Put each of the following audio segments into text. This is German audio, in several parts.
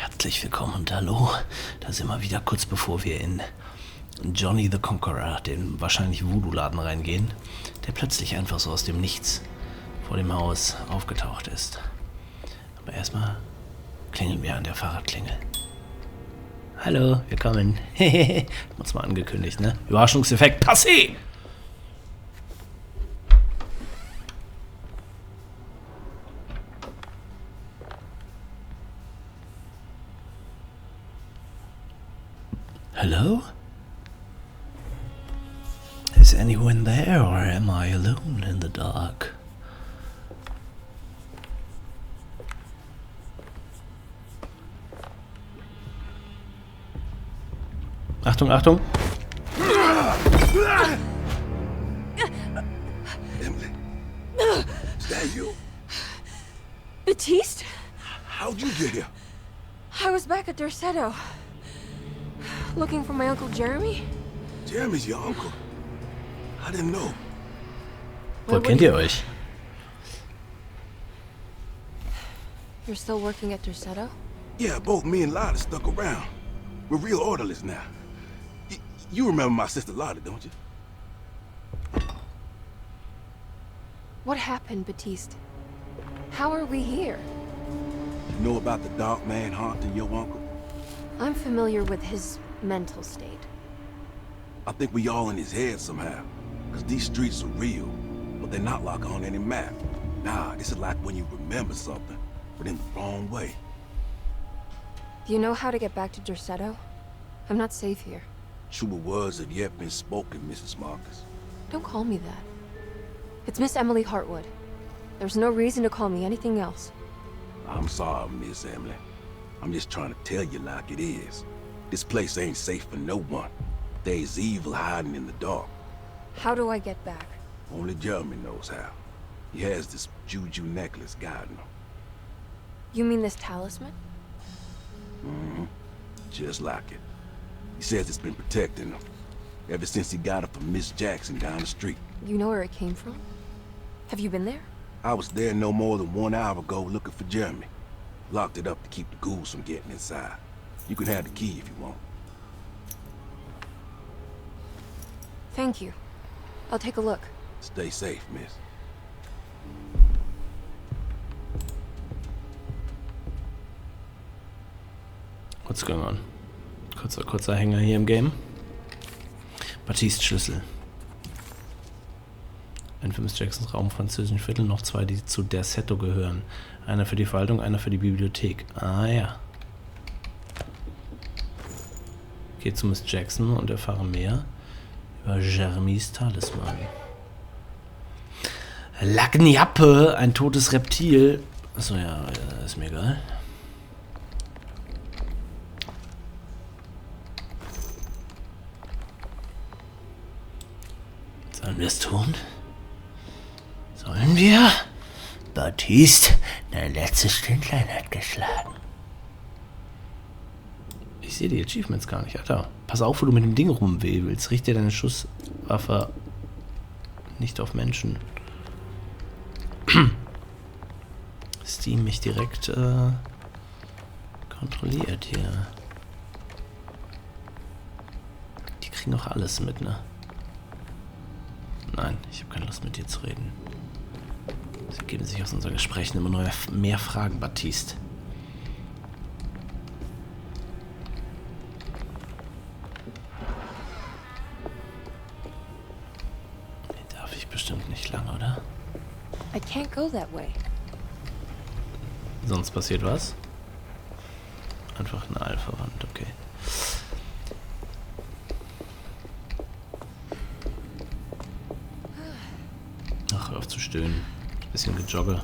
Herzlich willkommen und hallo. Da sind wir wieder kurz bevor wir in Johnny the Conqueror, den wahrscheinlich Voodoo-Laden, reingehen, der plötzlich einfach so aus dem Nichts vor dem Haus aufgetaucht ist. Aber erstmal klingeln wir an der Fahrradklingel. Hallo, wir kommen. Hehehe, uns mal angekündigt, ne? Überraschungseffekt, passé! Hello? Is anyone there or am I alone in the dark? Achtung, Achtung! Emily, is that you? Baptiste? How'd you get here? I was back at Dorsetto. Looking for my Uncle Jeremy? Jeremy's your uncle. I didn't know. Wo kennt ihr euch? You're still working at Dorsetto? Yeah, both me and Lotta stuck around. We're real orderlies now. You remember my sister Lotta, don't you? What happened, Baptiste? How are we here? You know about the dark man haunting your uncle? I'm familiar with his mental state. I think we all in his head somehow. Because these streets are real, but they're not like on any map. Nah, this is like when you remember something, but in the wrong way. Do you know how to get back to Dorsetto? I'm not safe here. Truer words have yet been spoken, Mrs. Marcus. Don't call me that. It's Miss Emily Hartwood. There's no reason to call me anything else. I'm sorry, Miss Emily. I'm just trying to tell you like it is. This place ain't safe for no one. There's evil hiding in the dark. How do I get back? Only Jeremy knows how. He has this juju necklace guiding him. You mean this talisman? Mm-hmm. Just like it. He says it's been protecting him ever since he got it from Miss Jackson down the street. You know where it came from? Have you been there? I was there no more than 1 hour ago looking for Jeremy. Locked it up to keep the ghouls from getting inside. You can have the key if you want. Thank you. I'll take a look. Stay safe, miss. What's going on? Kurzer Hänger hier im Game. Baptiste Schlüssel. Ein für Miss Jacksons Raum, französischen Viertel, noch 2, die zu Dorsetto gehören. Einer für die Verwaltung, einer für die Bibliothek. Ah ja. Geh zu Miss Jackson und erfahre mehr über Jeremys Talisman. Lagniappe, ein totes Reptil. Achso, ja, ist mir egal. Sollen wir es tun? Sollen wir? Baptiste, dein letztes Stündlein hat geschlagen. Ich sehe die Achievements gar nicht, Alter. Pass auf, wo du mit dem Ding rumwebelst. Richte deine Schusswaffe nicht auf Menschen. Steam mich direkt kontrolliert hier. Die kriegen auch alles mit, ne? Nein, ich habe keine Lust mit dir zu reden. Sie geben sich aus unseren Gesprächen immer nur mehr Fragen, Baptiste. Nee, darf ich bestimmt nicht lange, oder? I can't go that way. Sonst passiert was? Einfach eine Alpha-Wand, okay. Ach, hör auf zu stöhnen. Bisschen gejogge.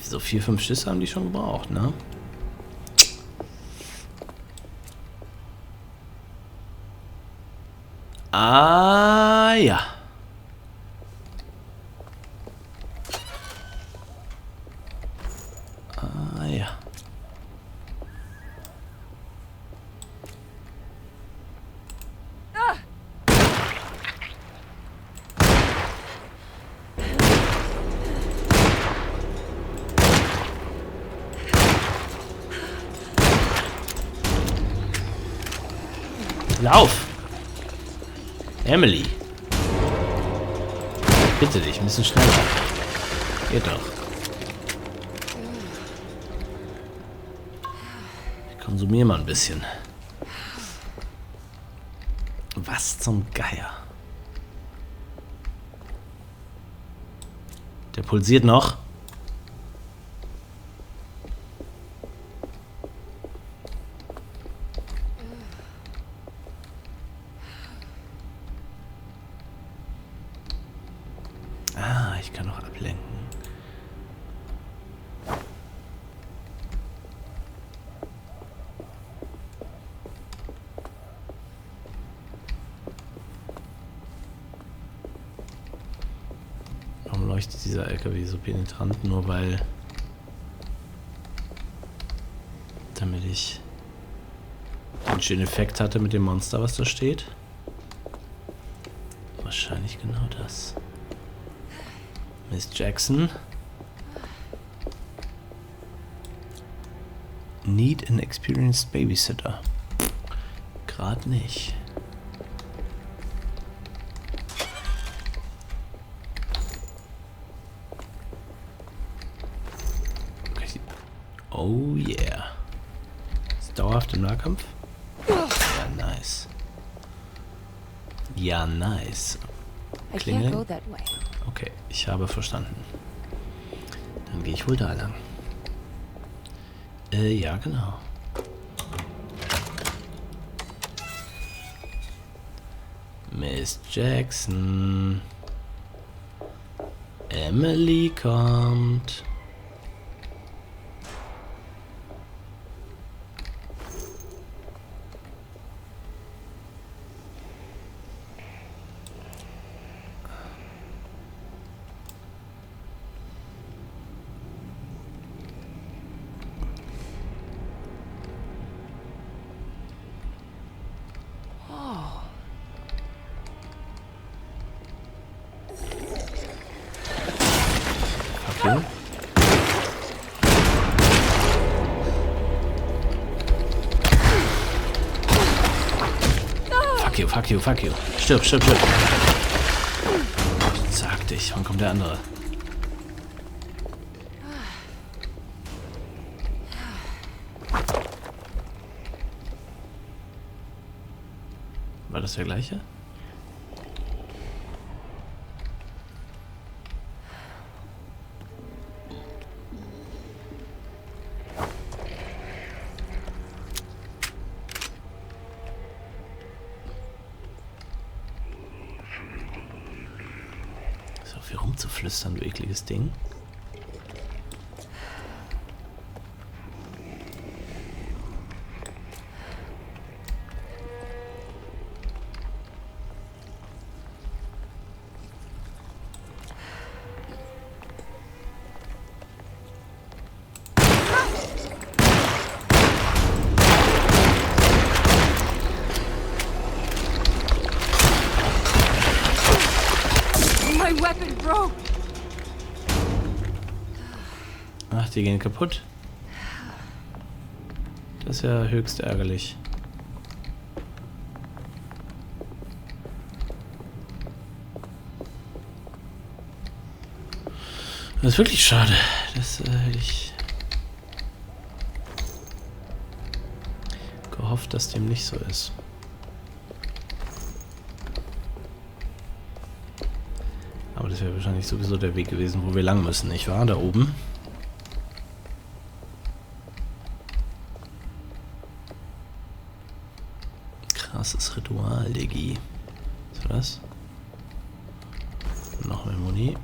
So 4, 5 Schüsse haben die schon gebraucht, ne? Ah, ja. Ah, ja. Lauf! Emily! Bitte dich, ein bisschen schneller. Geht doch. Ich konsumiere mal ein bisschen. Was zum Geier? Der pulsiert noch. Ah, ich kann noch ablenken. Warum leuchtet dieser LKW so penetrant? Nur weil... damit ich den schönen Effekt hatte mit dem Monster, was da steht. Wahrscheinlich genau das. Miss Jackson. Need an experienced babysitter. Gerade nicht. Okay. Oh yeah. Ist dauerhaft im Nahkampf? Ja, nice. Ja, nice. Klingeln? Okay, ich habe verstanden. Dann gehe ich wohl da lang. Ja, genau. Miss Jackson. Emily kommt. Okay. Fuck you, fuck you, fuck you. Stirb, stirb, stirb. Sagte ich, wann kommt der andere? War das der gleiche? Hier rumzuflüstern, du ekliges Ding. Ach, die gehen kaputt. Das ist ja höchst ärgerlich. Das ist wirklich schade. Das hätte ich gehofft, dass dem nicht so ist. Aber das wäre wahrscheinlich sowieso der Weg gewesen, wo wir lang müssen, nicht wahr? Da oben. Krasses Ritual, Diggi. Was war das? Noch mehr Muni.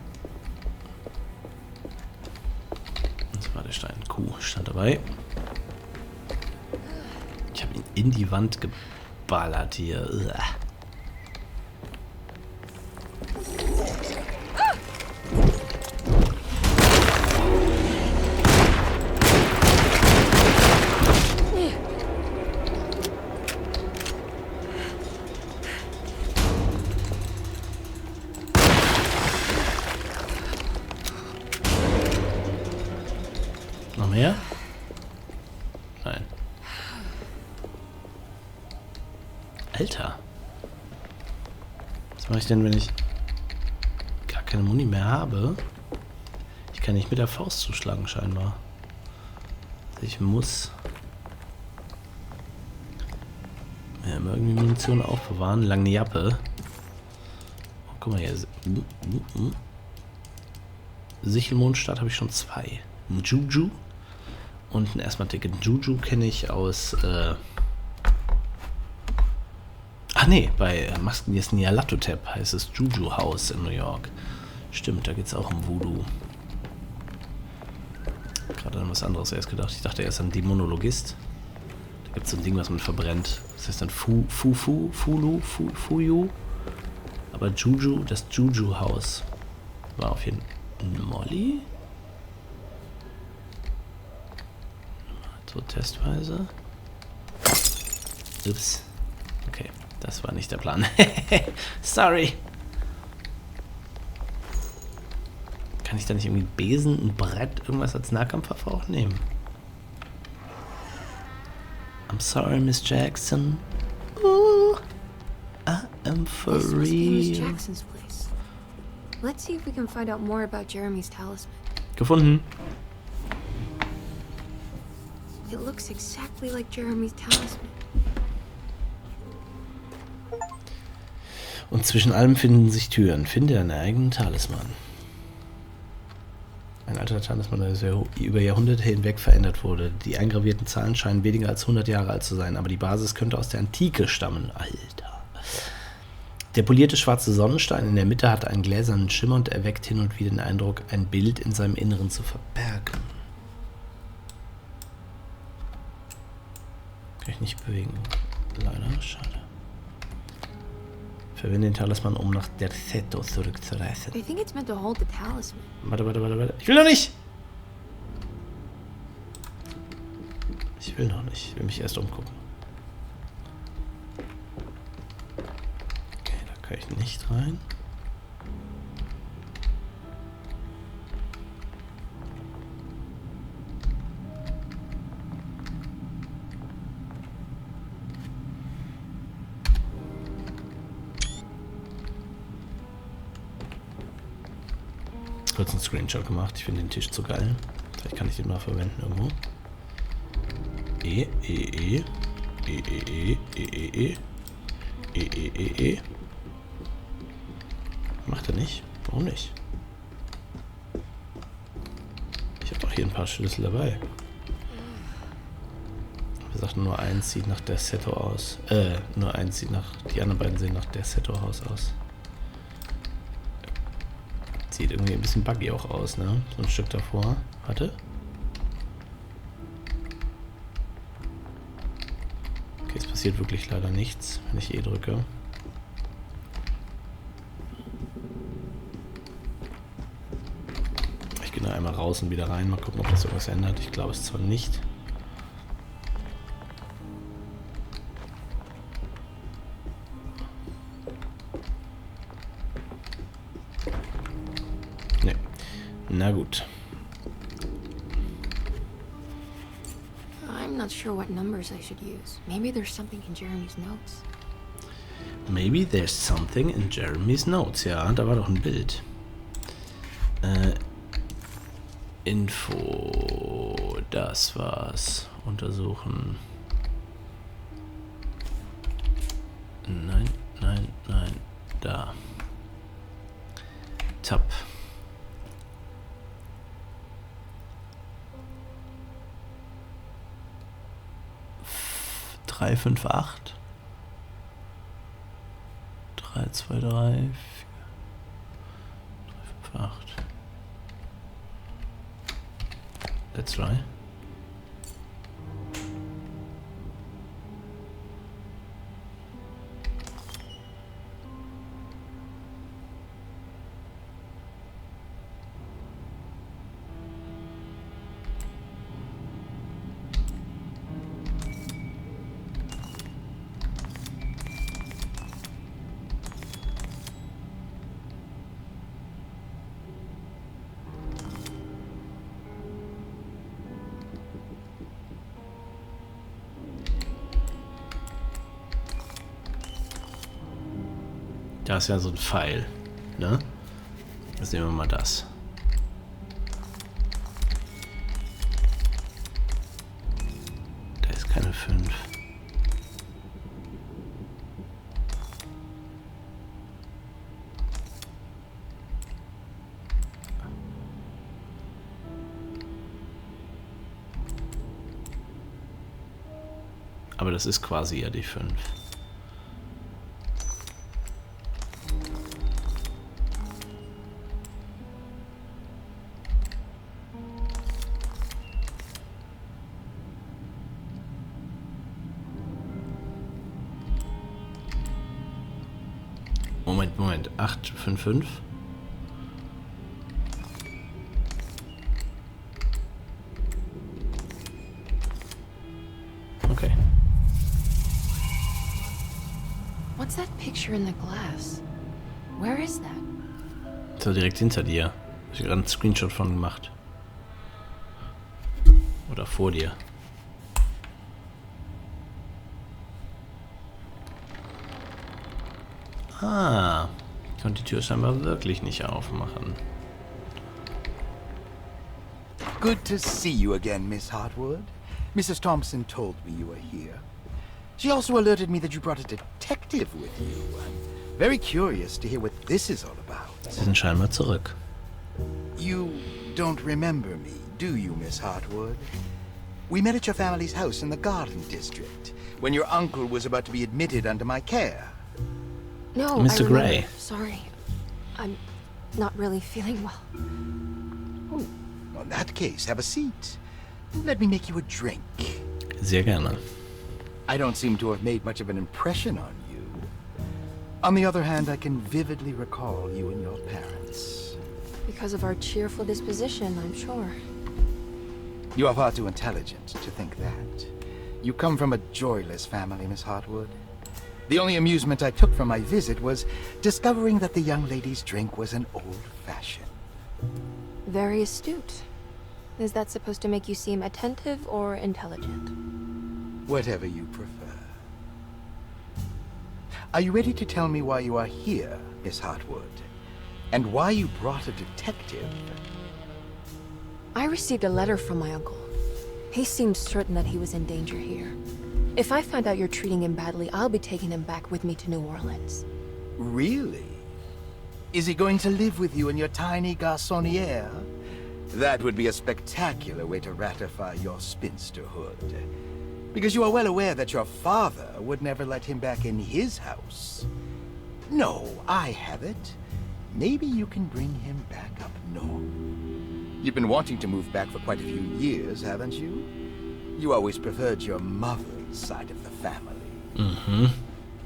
Das war der Stein. Kuh stand dabei. Ich habe ihn in die Wand geballert hier. Uah. Noch mehr? Nein. Alter. Was mache ich denn, wenn ich gar keine Muni mehr habe? Ich kann nicht mit der Faust zuschlagen, scheinbar. Also ich muss ja, immer irgendwie Munition aufbewahren. Lange Jappe. Oh, guck mal hier. Sichelmondstadt habe ich schon 2. Ein Juju und ein Asthma-Ticket. Juju kenne ich aus... Ach nee, bei Masken jetzt Nyarlathotep heißt es Juju House in New York. Stimmt, da geht es auch um Voodoo. Gerade an was anderes erst gedacht. Ich dachte erst an Dämonologist. Da gibt es so ein Ding, was man verbrennt. Das heißt dann Fuyu. Aber Juju, das Juju House war auf jeden Fall Molly. So testweise. Ups. Okay, das war nicht der Plan. Sorry. Kann ich da nicht irgendwie Besen, ein Brett, irgendwas als Nahkampfwaffe auch nehmen? I'm sorry, Miss Jackson. Ooh, I am for This must be Miss real. Jackson's place. Let's see if we can find out more about Jeremy's talisman. Gefunden. It looks exactly like Jeremy's talisman. Und zwischen allem finden sich Türen. Finde deinen eigenen Talisman. Ein alter Talisman, der über Jahrhunderte hinweg verändert wurde. Die eingravierten Zahlen scheinen weniger als 100 Jahre alt zu sein, aber die Basis könnte aus der Antike stammen. Alter. Der polierte schwarze Sonnenstein in der Mitte hat einen gläsernen Schimmer und erweckt hin und wieder den Eindruck, ein Bild in seinem Inneren zu verbergen. Kann ich nicht bewegen. Leider, schade. Verwende den Talisman, um nach der Seto zurückzureisen. I think it's meant to hold the talisman. Warte. Ich will noch nicht! Ich will noch nicht. Ich will mich erst umgucken. Okay, da kann ich nicht rein. Kurz einen Screenshot gemacht. Ich finde den Tisch zu geil. Vielleicht kann ich den mal verwenden irgendwo. Macht er nicht? Warum nicht? Ich habe doch hier ein paar Schlüssel dabei. Wir sagten, nur eins sieht nach der Seto aus. Nur eins sieht nach... Die anderen beiden sehen nach der Seto Haus aus. Sieht irgendwie ein bisschen buggy auch aus, ne? So ein Stück davor. Warte. Okay, es passiert wirklich leider nichts, wenn ich E drücke. Ich gehe da einmal raus und wieder rein. Mal gucken, ob das irgendwas ändert. Ich glaube es zwar nicht. Ne. Na gut. I'm not sure what numbers I should use. Maybe there's something in Jeremy's notes. Maybe there's something in Jeremy's notes. Ja, da war doch ein Bild. Info. Das war's. Untersuchen. Nein. Da. Tab. Drei, 5, 8. 3, 2, 3, 4. 3, 5, 8. Let's try. Da ist ja so ein Pfeil, ne? Jetzt nehmen wir mal das. Da ist keine 5. Aber das ist quasi ja die 5. Moment. 8, 5, 5. Okay. What's that picture in the glass? Where is that? So direkt hinter dir. Hab ich gerade einen Screenshot von gemacht. Oder vor dir. Ah, ich konnte die Tür scheinbar wirklich nicht aufmachen. Good to see you again, Miss Hartwood. Mrs. Thompson told me you were here. She also alerted me that you brought a detective with you. I'm very curious to hear what this is all about. Sie sind scheinbar zurück. You don't remember me, do you, Miss Hartwood? We met at your family's house in the Garden District, when your uncle was about to be admitted under my care. No, Mr. I remember. Gray. Sorry. I'm not really feeling well. Oh, in that case, have a seat. Let me make you a drink. Sehr gerne. I don't seem to have made much of an impression on you. On the other hand, I can vividly recall you and your parents. Because of our cheerful disposition, I'm sure. You are far too intelligent to think that. You come from a joyless family, Miss Hartwood. The only amusement I took from my visit was discovering that the young lady's drink was an old-fashioned. Very astute. Is that supposed to make you seem attentive or intelligent? Whatever you prefer. Are you ready to tell me why you are here, Miss Hartwood? And why you brought a detective? I received a letter from my uncle. He seemed certain that he was in danger here. If I find out you're treating him badly, I'll be taking him back with me to New Orleans. Really? Is he going to live with you in your tiny garçonniere? That would be a spectacular way to ratify your spinsterhood. Because you are well aware that your father would never let him back in his house. No, I have it. Maybe you can bring him back up north. You've been wanting to move back for quite a few years, haven't you? You always preferred your mother's side of the family. Mhm.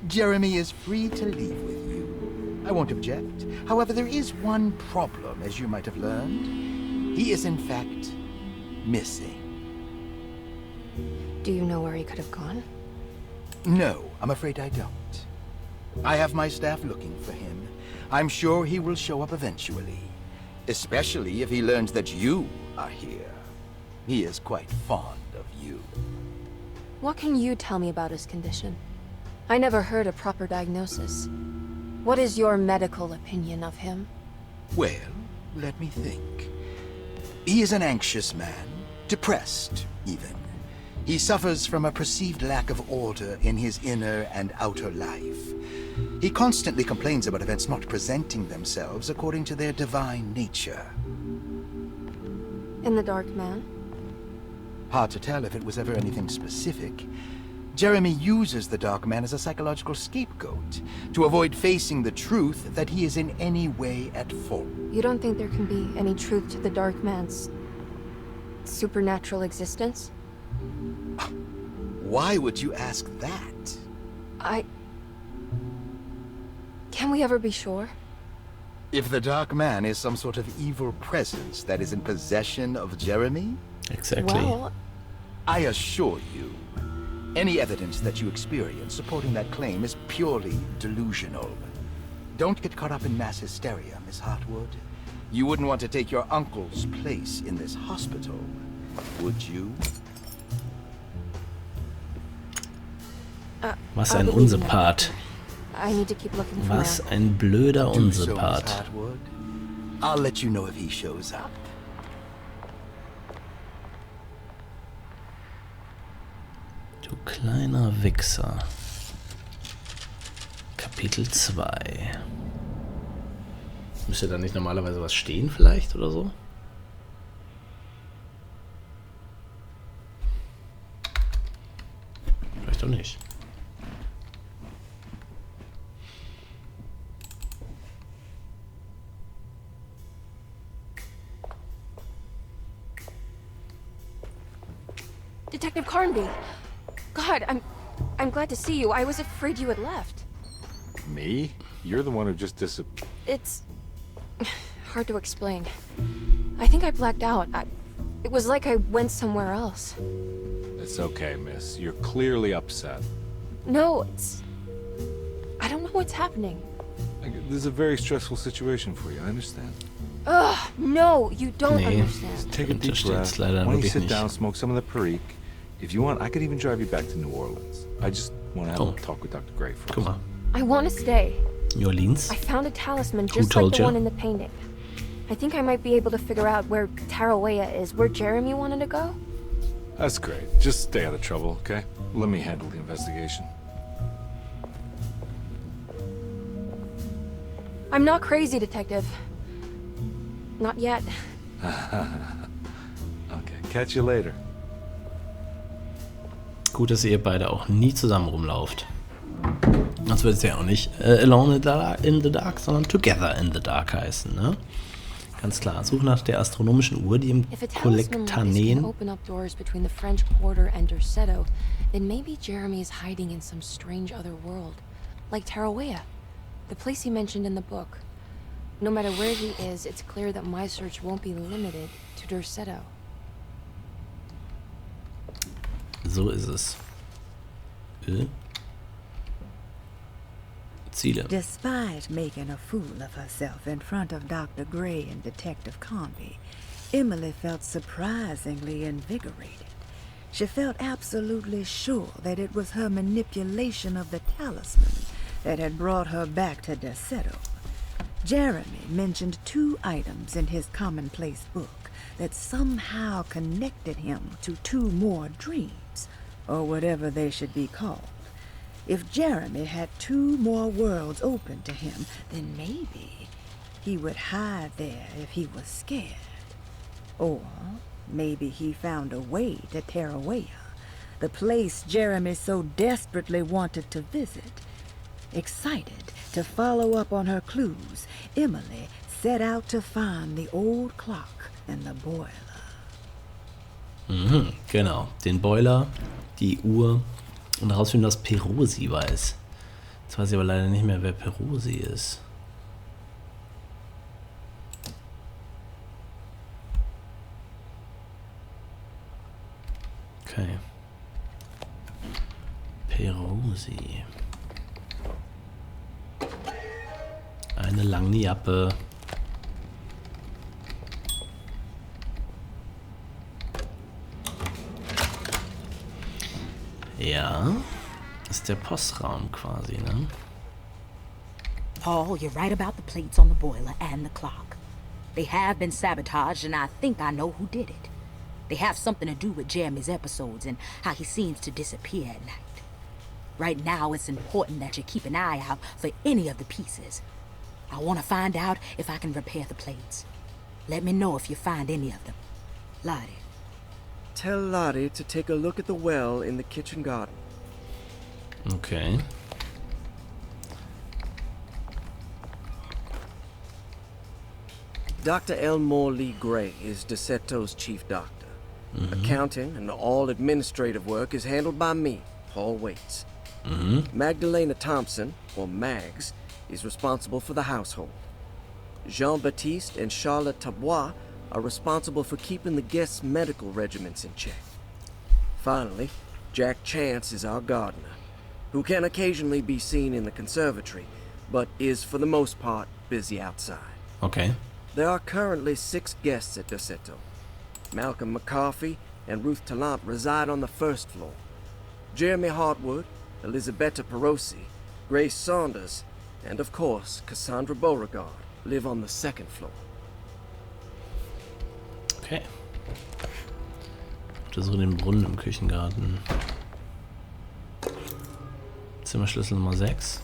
Jeremy is free to leave with you. I won't object. However, there is one problem, as you might have learned. He is, in fact, missing. Do you know where he could have gone? No, I'm afraid I don't. I have my staff looking for him. I'm sure he will show up eventually. Especially if he learns that you are here. He is quite fond of you. What can you tell me about his condition? I never heard a proper diagnosis. What is your medical opinion of him? Well, let me think. He is an anxious man, depressed, even. He suffers from a perceived lack of order in his inner and outer life. He constantly complains about events not presenting themselves according to their divine nature. In the Dark Man? Hard to tell if it was ever anything specific. Jeremy uses the Dark Man as a psychological scapegoat to avoid facing the truth that he is in any way at fault. You don't think there can be any truth to the Dark Man's supernatural existence? Why would you ask that? Can we ever be sure? If the Dark Man is some sort of evil presence that is in possession of Jeremy? Exactly. Well, I assure you, any evidence that you experience supporting that claim is purely delusional. Don't get caught up in mass hysteria, Miss Hartwood. You wouldn't want to take your uncle's place in this hospital, would you? Was I'll ein believe in that Unsympath. doctor. I need to keep looking for Was him. ein blöder Do so, Miss Unsympath. Hartwood. I'll let you know if he shows up. Du kleiner Wichser. Kapitel 2. Müsste da nicht normalerweise was stehen vielleicht oder so? Vielleicht auch nicht. Detective Carnby! God, I'm glad to see you. I was afraid you had left. Me? You're the one who just disappeared. It's hard to explain. I think I blacked out. It was like I went somewhere else. It's okay, miss. You're clearly upset. No, I don't know what's happening. This is a very stressful situation for you, I understand. Ugh, no, you don't Nee. understand. Take a deep Untersteht's breath. leider Why don't you wirklich sit nicht. down, smoke some of the Perique? If you want, I could even drive you back to New Orleans. I just want to have Oh. a talk with Dr. Gray first. Guck mal. I want to stay. New Orleans? I found a talisman Who just like told the ya? one in the painting. I think I might be able to figure out where Tarawea is, where Jeremy wanted to go. That's great. Just stay out of trouble, okay? Let me handle the investigation. I'm not crazy, Detective. Not yet. Okay, catch you later. Gut, dass ihr beide auch nie zusammen rumlauft. Das wird es ja auch nicht Alone in the Dark, sondern Together in the Dark heißen, ne? Ganz klar. Such nach der astronomischen Uhr, die im If a talisman like this can Kollektanen... open up doors between the French Quarter and Derceto, then maybe Jeremy is hiding in some strange other world. Like Tarawea, the place he mentioned in the book. No matter where he is, it's clear that my search won't be limited to Derceto. So ist es. Ziele. Despite making a fool of herself in front of Dr. Gray and Detective Conby, Emily felt surprisingly invigorated. She felt absolutely sure that it was her manipulation of the talisman that had brought her back to Derceto. Jeremy mentioned 2 items in his commonplace book that somehow connected him to 2 more dreams, or whatever they should be called. If Jeremy had 2 more worlds open to him, then maybe he would hide there if he was scared. Or maybe he found a way to Tarawea, the place Jeremy so desperately wanted to visit. Excited to follow up on her clues, Emily set out to find the old clock and the boiler. Mhm, genau. Den Boiler, die Uhr und herausfinden, dass Perosi weiß. Jetzt weiß ich aber leider nicht mehr, wer Perosi ist. Okay. Perosi. Eine lange Jappe. Ja, ist der Postraum quasi, ne? Paul, you're right about the plates on the boiler and the clock. They have been sabotaged, and I think I know who did it. They have something to do with Jeremy's episodes and how he seems to disappear at night. Right now, it's important that you keep an eye out for any of the pieces. I want to find out if I can repair the plates. Let me know if you find any of them. Lottie. Tell Lottie to take a look at the well in the kitchen garden. Okay. Dr. Elmore Lee Gray is Deceto's chief doctor. Accounting and all administrative work is handled by me, Paul Waits. Magdalena Thompson, or Mags, is responsible for the household. Jean-Baptiste and Charlotte Tabois are responsible for keeping the guests' medical regimens in check. Finally, Jack Chance is our gardener, who can occasionally be seen in the conservatory, but is for the most part busy outside. Okay. There are currently 6 guests at Derceto. Malcolm McCarthy and Ruth Tallant reside on the 1st floor. Jeremy Hartwood, Elisabetta Perosi, Grace Saunders, and of course, Cassandra Beauregard live on the second floor. Okay. Untersuche den Brunnen im Küchengarten. Zimmerschlüssel Nummer 6.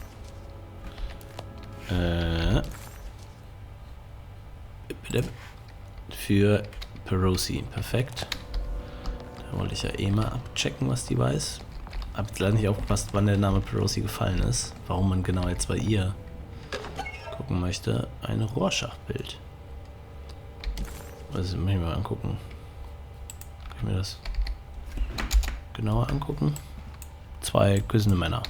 Bitte. Für Perosi. Perfekt. Da wollte ich ja eh mal abchecken, was die weiß. Hab jetzt leider nicht aufgepasst, wann der Name Perosi gefallen ist. Warum man genau jetzt bei ihr gucken möchte. Ein Rorschach-Bild. Also, muss ich mal angucken. Kann ich mir das genauer angucken? 2 küssende Männer.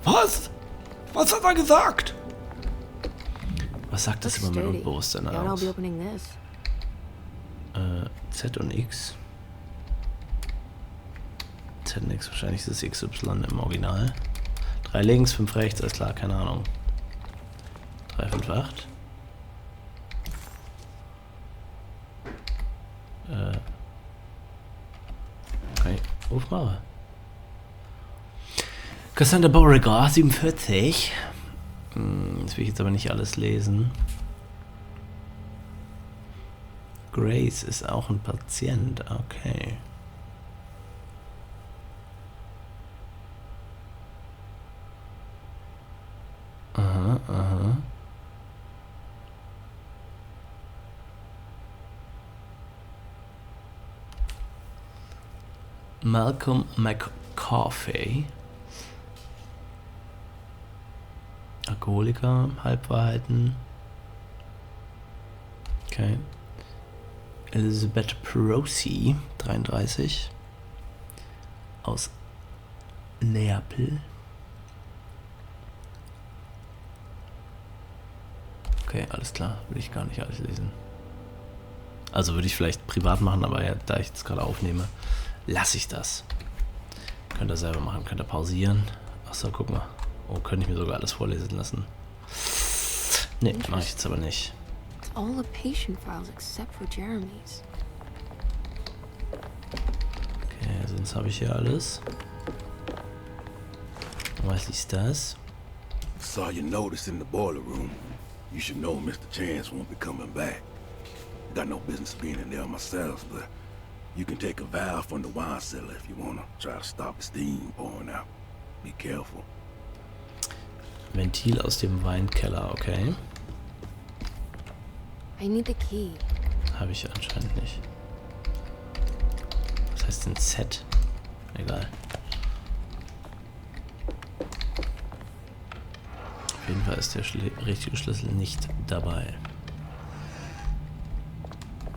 Was? Was hat er gesagt? Was sagt das über mein Unbewusstsein aus? Z und X. Z und X, wahrscheinlich ist es XY im Original. 3 links, 5 rechts, alles klar, keine Ahnung. 3, 5, 8. Okay, aufmache. Cassandra Beauregard, 47. Das will ich jetzt aber nicht alles lesen. Grace ist auch ein Patient, okay. Aha, aha. Malcolm McCarthy. Alkoholiker, Halbwahrheiten. Okay. Elizabeth Perosi, 33. Aus Neapel. Okay, alles klar. Will ich gar nicht alles lesen. Also würde ich vielleicht privat machen, aber ja, da ich jetzt gerade aufnehme, lasse ich das. Könnt ihr selber machen, könnt ihr pausieren. Achso, guck mal. Oh, könnte ich mir sogar alles vorlesen lassen. Nee, mache ich jetzt aber nicht. All the patient files except for Jeremy's. Okay, sonst habe ich hier alles. Was ist das? Saw your notice in the boiler room. You should know Mr. Chance won't be coming back. Got no business being in there myself, but you can take a valve from the wine cellar if you wanna try to stop the steam pouring out. Be careful. Ventil aus dem Weinkeller, okay. I need the key. Habe ich anscheinend nicht. Was heißt denn Z? Egal. Auf jeden Fall ist der richtige Schlüssel nicht dabei.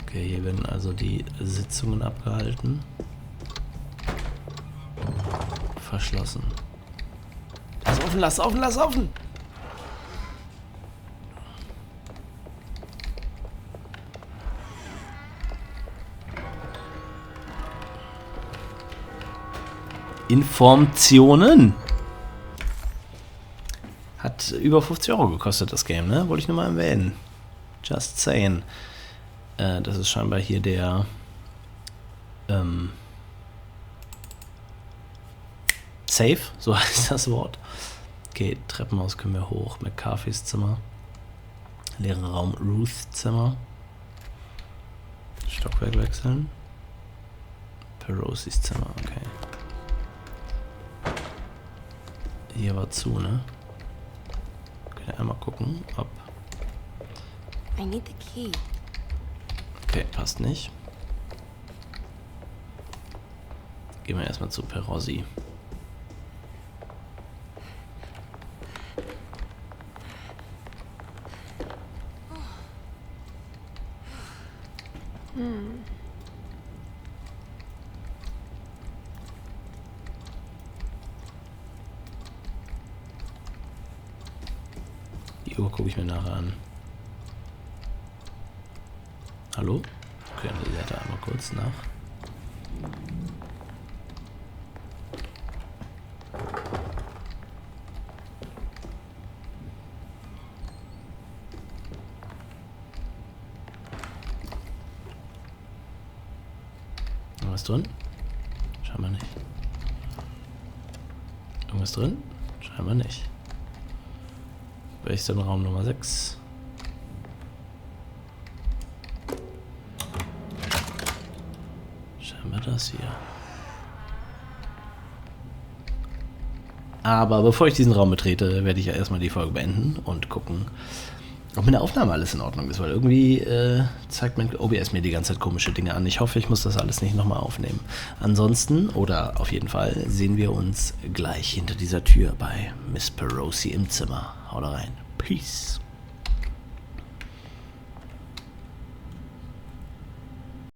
Okay, hier werden also die Sitzungen abgehalten. Verschlossen. Lass offen, lass offen, lass offen! Informationen. Hat über 50 € gekostet, das Game, ne? Wollte ich nur mal erwähnen. Just saying. Das ist scheinbar hier der Safe, so heißt das Wort. Okay, Treppenhaus können wir hoch. McCarthys Zimmer. Leerer Raum, Ruths Zimmer. Stockwerk wechseln. Perosis Zimmer, okay. Hier war zu, ne? Okay, einmal gucken, ob... I need the key. Okay, passt nicht. Gehen wir erstmal zu Perosi. Die Uhr gucke ich mir nachher an. Hallo? Okay, dann lädt er einmal kurz nach. Irgendwas drin? Scheinbar nicht. Irgendwas drin? Scheinbar nicht. Wäre ich dann Raum Nummer 6? Scheinbar das hier. Aber bevor ich diesen Raum betrete, werde ich ja erstmal die Folge beenden und gucken, ob mit der Aufnahme alles in Ordnung ist, weil irgendwie zeigt mein OBS mir die ganze Zeit komische Dinge an. Ich hoffe, ich muss das alles nicht nochmal aufnehmen. Ansonsten, oder auf jeden Fall, sehen wir uns gleich hinter dieser Tür bei Miss Perosi im Zimmer. Haut rein. Peace.